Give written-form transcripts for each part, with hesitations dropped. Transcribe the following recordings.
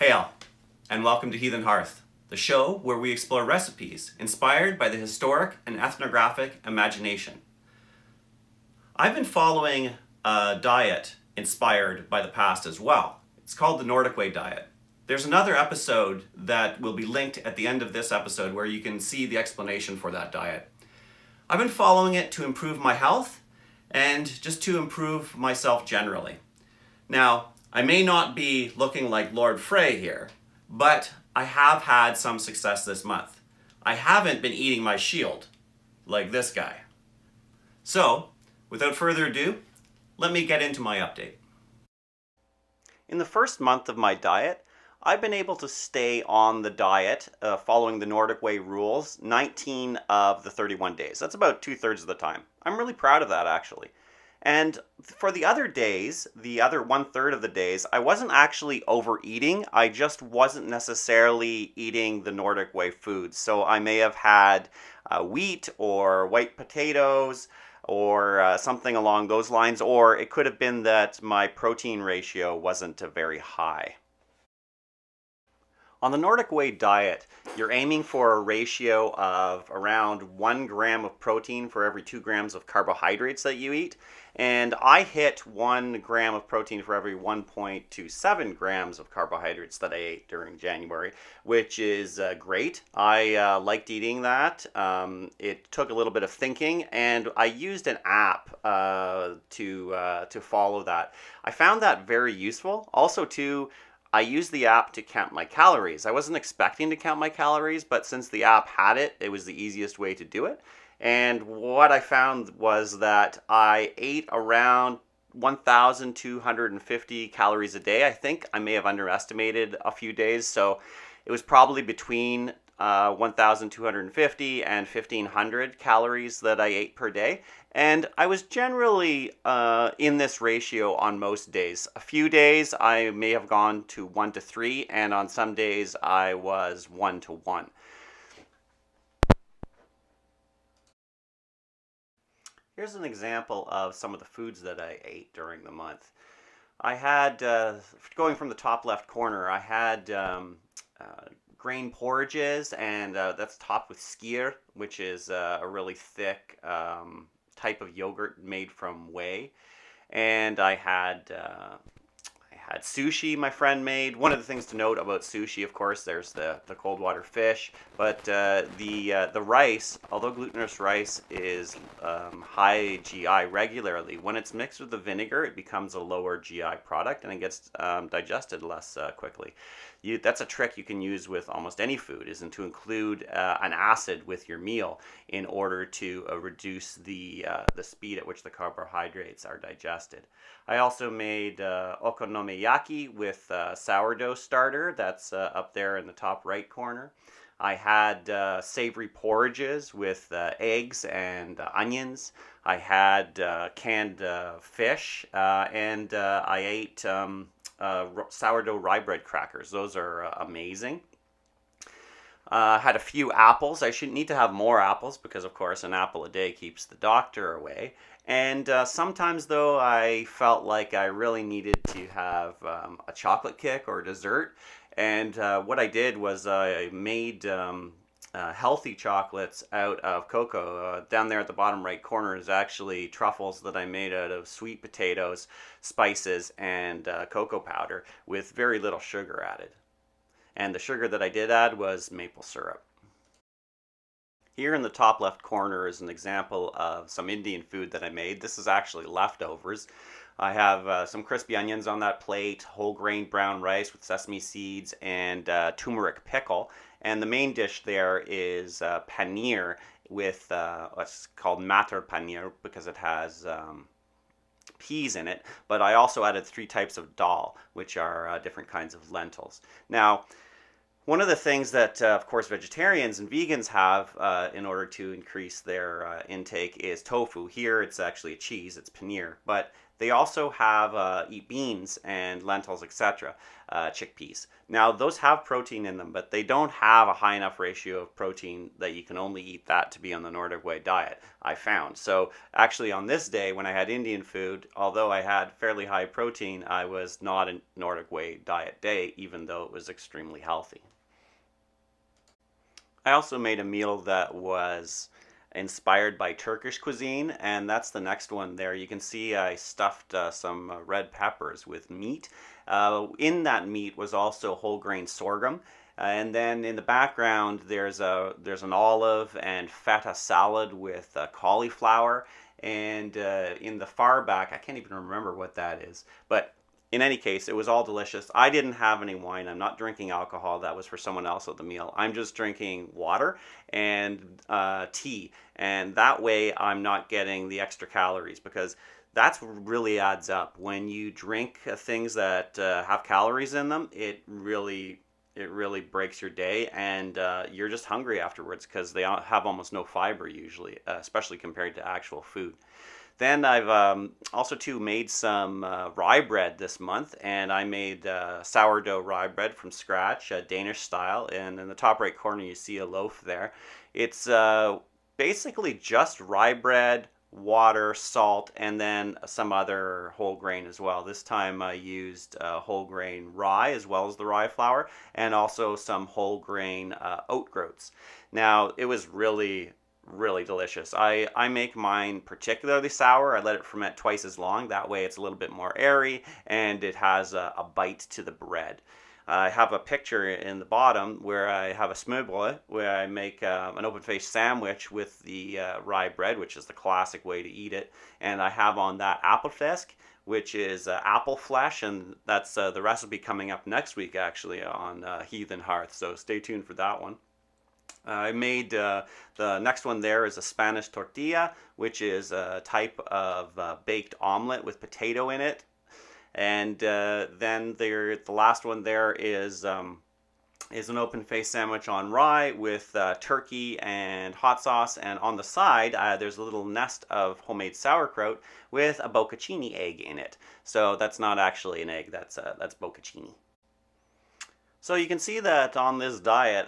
Hail, and welcome to Heathen Hearth, the show where we explore recipes inspired by the historic and ethnographic imagination. I've been following a diet inspired by the past as well. It's called the Nordic Way diet. There's another episode that will be linked at the end of this episode where you can see the explanation for that diet. I've been following it to improve my health and just to improve myself generally. Now, I may not be looking like Lord Frey here, but I have had some success this month. I haven't been eating my shield, like this guy. So, without further ado, let me get into my update. In the first month of my diet, I've been able to stay on the diet, following the Nordic Way rules, 19 of the 31 days. That's about 2/3 of the time. I'm really proud of that, actually. And for the other days, the other 1/3 of the days, I wasn't actually overeating. I just wasn't necessarily eating the Nordic Way foods. So I may have had wheat or white potatoes or something along those lines, or it could have been that my protein ratio wasn't very high. On the Nordic Way diet, you're aiming for a ratio of around 1 gram of protein for every 2 grams of carbohydrates that you eat. And I hit 1 gram of protein for every 1.27 grams of carbohydrates that I ate during January, which is great. I liked eating that. It took a little bit of thinking, and I used an app to follow that. I found that very useful. Also, too, I used the app to count my calories. I wasn't expecting to count my calories, but since the app had it, it was the easiest way to do it. And what I found was that I ate around 1,250 calories a day. I think I may have underestimated a few days, so it was probably between 1,250 and 1,500 calories that I ate per day. And I was generally in this ratio on most days. A few days I may have gone to 1-3, and on some days I was 1-1. Here's an example of some of the foods that I ate during the month. I had, going from the top left corner, I had grain porridges, and that's topped with skyr, which is a really thick type of yogurt made from whey. And I had sushi my friend made. One of the things to note about sushi, of course, there's the cold water fish, but the rice, although glutinous rice is high GI regularly, when it's mixed with the vinegar, it becomes a lower GI product and it gets digested less quickly. That's a trick you can use with almost any food, isn't to include an acid with your meal in order to reduce the speed at which the carbohydrates are digested. I also made okonomiyaki with sourdough starter. That's up there in the top right corner. I had savory porridges with eggs and onions. I had canned fish, and I ate sourdough rye bread crackers. Those are amazing. Had a few apples. I should need to have more apples because, of course, an apple a day keeps the doctor away. And sometimes, though, I felt like I really needed to have a chocolate kick or dessert. And what I did was I made healthy chocolates out of cocoa. Down there at the bottom right corner is actually truffles that I made out of sweet potatoes, spices, and cocoa powder with very little sugar added. And the sugar that I did add was maple syrup. Here in the top left corner is an example of some Indian food that I made. This is actually leftovers. I have some crispy onions on that plate, whole grain brown rice with sesame seeds, and turmeric pickle. And the main dish there is paneer with what's called matar paneer because it has peas in it. But I also added 3 types of dal, which are different kinds of lentils. Now, one of the things that, of course, vegetarians and vegans have in order to increase their intake is tofu. Here, it's actually a cheese, it's paneer. But they also have eat beans and lentils, etc., chickpeas. Now, those have protein in them, but they don't have a high enough ratio of protein that you can only eat that to be on the Nordic way diet, I found. So actually on this day when I had Indian food, although I had fairly high protein, I was not a Nordic way diet day, even though it was extremely healthy. I also made a meal that was inspired by Turkish cuisine, and that's the next one there. You can see I stuffed some red peppers with meat. In that meat was also whole grain sorghum. And then in the background, there's an olive and feta salad with cauliflower. And in the far back, I can't even remember what that is, but in any case, it was all delicious. I didn't have any wine. I'm not drinking alcohol. That was for someone else at the meal. I'm just drinking water and tea. And that way I'm not getting the extra calories, because that's really adds up. When you drink things that have calories in them, it really breaks your day, and you're just hungry afterwards because they have almost no fiber usually, especially compared to actual food. Then I've also too made some rye bread this month, and I made sourdough rye bread from scratch, Danish style. And in the top right corner, you see a loaf there. It's basically just rye bread, water, salt, and then some other whole grain as well. This time I used whole grain rye as well as the rye flour, and also some whole grain oat groats. Now, it was really delicious. I make mine particularly sour. I let it ferment twice as long. That way it's a little bit more airy and it has a bite to the bread. I have a picture in the bottom where I have a smørbrød, where I make an open-faced sandwich with the rye bread, which is the classic way to eat it. And I have on that appelflæsk, which is apple flesh, and that's the recipe coming up next week actually on Heathen Hearth. So stay tuned for that one. I made the next one there is a Spanish tortilla, which is a type of baked omelet with potato in it. And then the last one there is an open-faced sandwich on rye with turkey and hot sauce. And on the side, there's a little nest of homemade sauerkraut with a bocconcini egg in it. So that's not actually an egg, that's bocconcini. So you can see that on this diet,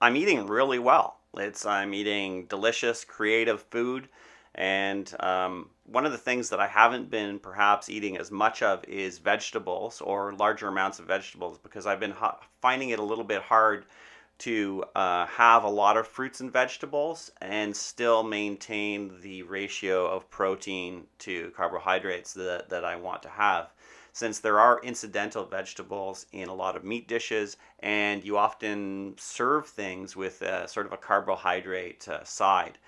I'm eating really well. I'm eating delicious, creative food, and one of the things that I haven't been perhaps eating as much of is vegetables, or larger amounts of vegetables, because I've been finding it a little bit hard to have a lot of fruits and vegetables and still maintain the ratio of protein to carbohydrates that I want to have, since there are incidental vegetables in a lot of meat dishes, and you often serve things with sort of a carbohydrate side.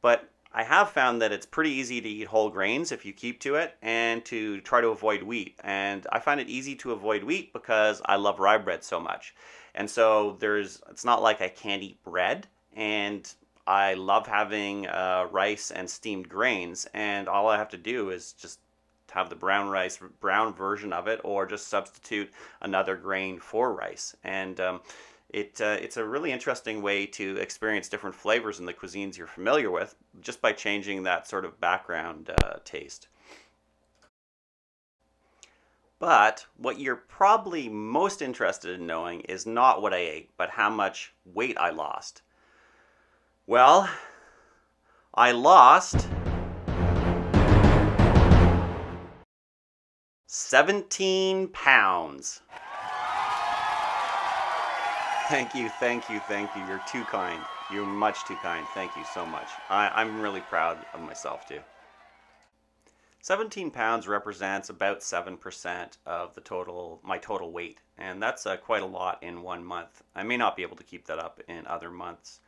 But I have found that it's pretty easy to eat whole grains if you keep to it, and to try to avoid wheat. And I find it easy to avoid wheat because I love rye bread so much. And so it's not like I can't eat bread, and I love having rice and steamed grains, and all I have to do is just have the brown version of it, or just substitute another grain for rice. And it's a really interesting way to experience different flavors in the cuisines you're familiar with, just by changing that sort of background taste. But what you're probably most interested in knowing is not what I ate, but how much weight I lost. Well, I lost 17 pounds. Thank you. You're too kind. You're much too kind. Thank you so much. I'm really proud of myself too. 17 pounds represents about 7% of my total weight, and that's quite a lot in 1 month. I may not be able to keep that up in other months.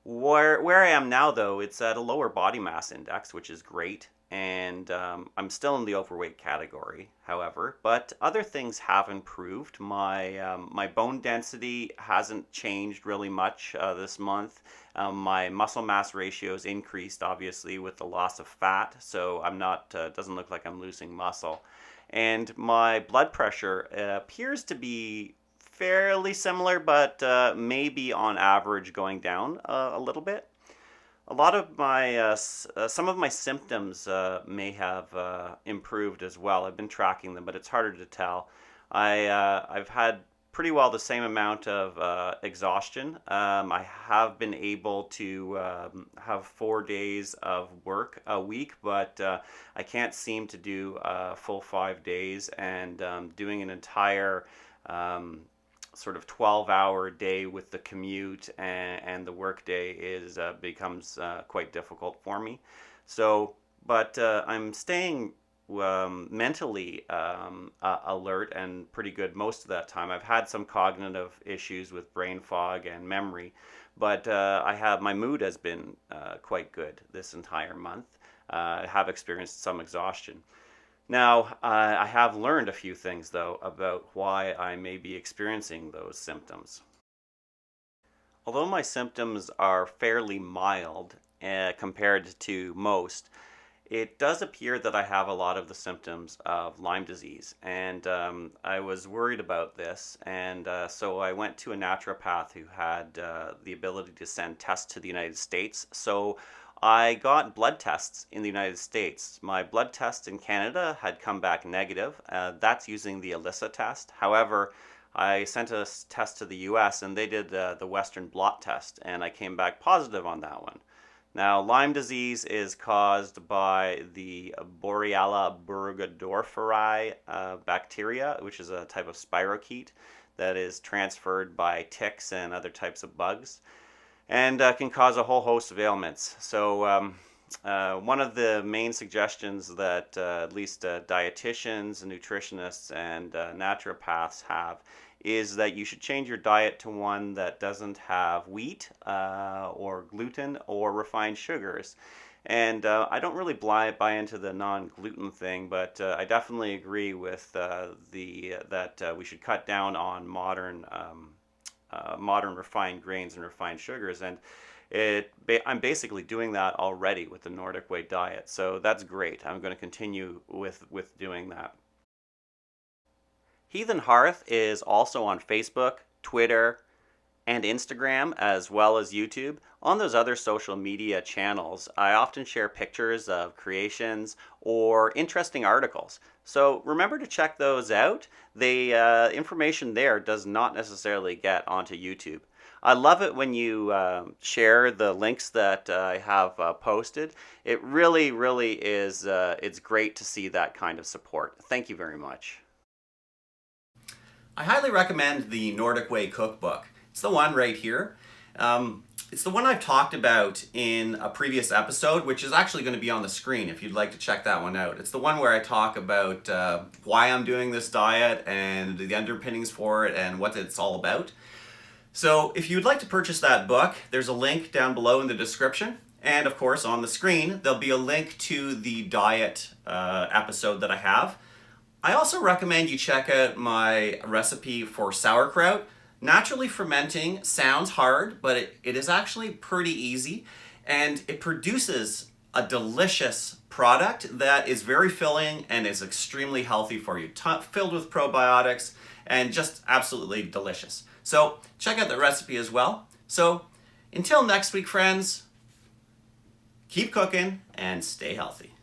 Where I am now, though, it's at a lower body mass index, which is great, and I'm still in the overweight category, however, but other things have improved. My bone density hasn't changed really much this month. My muscle mass ratios increased, obviously, with the loss of fat, so I'm not, doesn't look like I'm losing muscle. And my blood pressure appears to be fairly similar, but maybe on average going down a little bit. A lot of my some of my symptoms may have improved as well. I've been tracking them, but it's harder to tell. I've had pretty well the same amount of exhaustion. I have been able to have 4 days of work a week, but I can't seem to do a full 5 days. And doing an entire sort of 12-hour day with the commute and the work day is becomes quite difficult for me. So, but I'm staying mentally alert and pretty good most of that time. I've had some cognitive issues with brain fog and memory, but my mood has been quite good this entire month. I have experienced some exhaustion. Now, I have learned a few things, though, about why I may be experiencing those symptoms. Although my symptoms are fairly mild compared to most, it does appear that I have a lot of the symptoms of Lyme disease, and I was worried about this, and so I went to a naturopath who had the ability to send tests to the United States. So I got blood tests in the United States. My blood test in Canada had come back negative. That's using the ELISA test. However, I sent a test to the US and they did the Western blot test, and I came back positive on that one. Now, Lyme disease is caused by the Borrelia burgdorferi bacteria, which is a type of spirochete that is transferred by ticks and other types of bugs, and can cause a whole host of ailments. So one of the main suggestions that at least dietitians and nutritionists and naturopaths have is that you should change your diet to one that doesn't have wheat or gluten or refined sugars. And I don't really buy into the non-gluten thing, but I definitely agree with that we should cut down on modern refined grains and refined sugars. And I'm basically doing that already with the Nordic way diet. So that's great. I'm going to continue with doing that. Heathen Hearth is also on Facebook, Twitter, and Instagram, as well as YouTube. On those other social media channels, I often share pictures of creations or interesting articles. So remember to check those out. The information there does not necessarily get onto YouTube. I love it when you share the links that I have posted. It really, really is, it's great to see that kind of support. Thank you very much. I highly recommend the Nordic Way cookbook. It's the one right here. It's the one I've talked about in a previous episode, which is actually going to be on the screen if you'd like to check that one out. It's the one where I talk about why I'm doing this diet and the underpinnings for it and what it's all about. So if you'd like to purchase that book, there's a link down below in the description. And of course on the screen, there'll be a link to the diet episode that I have. I also recommend you check out my recipe for sauerkraut. Naturally fermenting sounds hard, but it is actually pretty easy, and it produces a delicious product that is very filling and is extremely healthy for you, filled with probiotics and just absolutely delicious. So check out the recipe as well. So until next week, friends, keep cooking and stay healthy.